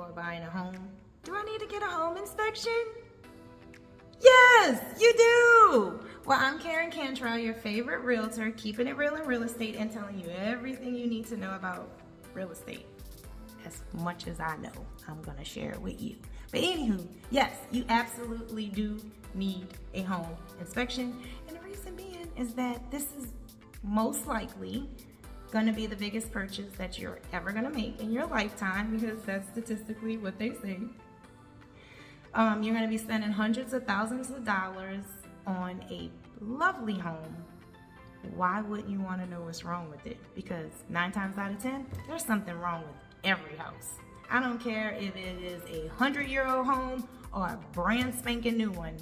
before buying a home? Do I need to get a home inspection? Yes, you do! Well, I'm Karen Cantrell, your favorite realtor, keeping it real in real estate and telling you everything you need to know about real estate. As much as I know, I'm gonna share it with you. But anywho, yes, you absolutely do need a home inspection. And the reason being is that this is most likely gonna be the biggest purchase that you're ever gonna make in your lifetime, because that's statistically what they say. You're gonna be spending hundreds of thousands of dollars on a lovely home. Why wouldn't you wanna know what's wrong with it? Because 9 times out of 10, there's something wrong with every house. I don't care if it is a 100-year-old home or a brand spanking new one.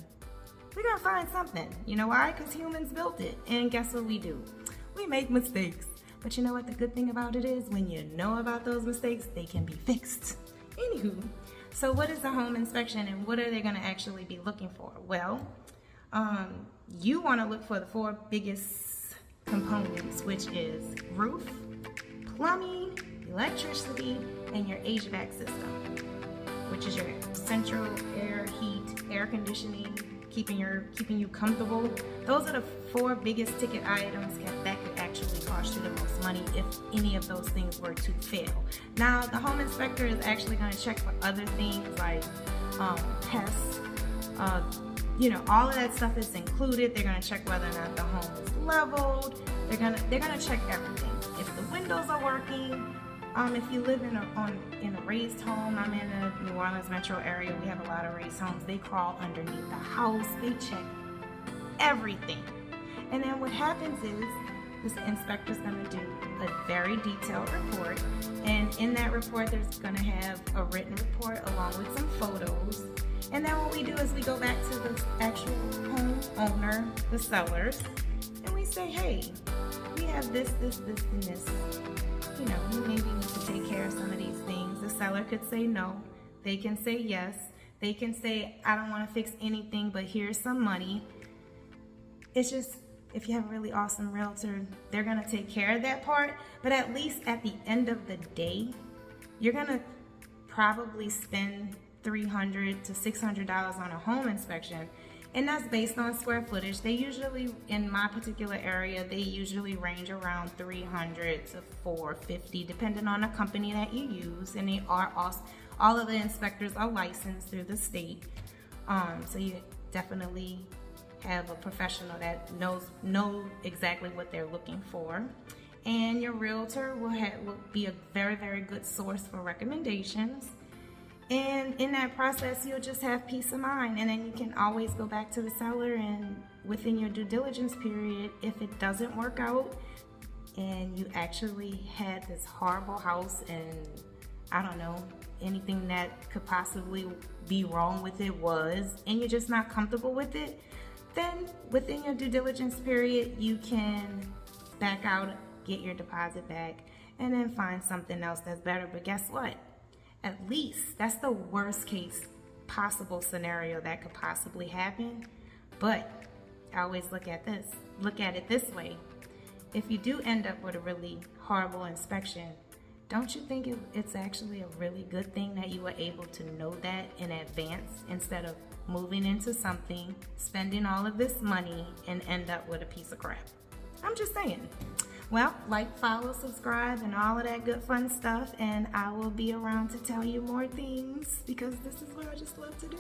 We're gonna find something. You know why? Because humans built it. And guess what we do? We make mistakes. But you know what the good thing about it is? When you know about those mistakes, they can be fixed. Anywho, so what is a home inspection and what are they gonna actually be looking for? Well, you wanna look for the 4 biggest components, which is roof, plumbing, electricity, and your HVAC system, which is your central air, heat, air conditioning, keeping you comfortable. Those are the 4 biggest ticket items that could actually cost you the most money if any of those things were to fail. Now, the home inspector is actually going to check for other things like pests. All of that stuff is included. They're going to check whether or not the home is leveled. They're gonna check everything. If the windows are working. If you live in a raised home, I'm in the New Orleans metro area, we have a lot of raised homes. They crawl underneath the house, they check everything. And then what happens is, this inspector's gonna do a very detailed report, and in that report there's gonna have a written report along with some photos. And then what we do is we go back to the actual home owner, the sellers, and we say, hey, we have this, and this. You maybe need to take care of some of these things. The seller could say no. They can say yes. They can say, I don't want to fix anything, but here's some money. It's just, if you have a really awesome realtor, they're going to take care of that part. But at least at the end of the day, you're going to probably spend $300 to $600 on a home inspection. And that's based on square footage. They usually, in my particular area, they usually range around $300 to $450, depending on the company that you use. And they are also, all of the inspectors are licensed through the state. So you definitely have a professional that know exactly what they're looking for. And your realtor will be a very, very good source for recommendations. And in that process, you'll just have peace of mind. And then you can always go back to the seller, and within your due diligence period, if it doesn't work out and you actually had this horrible house and I don't know, anything that could possibly be wrong with it was, and you're just not comfortable with it, then within your due diligence period, you can back out, get your deposit back, and then find something else that's better. But guess what? At least that's the worst case possible scenario that could possibly happen. But I always look at it this way. If you do end up with a really horrible inspection, don't you think it's actually a really good thing that you were able to know that in advance instead of moving into something, spending all of this money, and end up with a piece of crap? I'm just saying. Well, like, follow, subscribe, and all of that good fun stuff, and I will be around to tell you more things, because this is what I just love to do.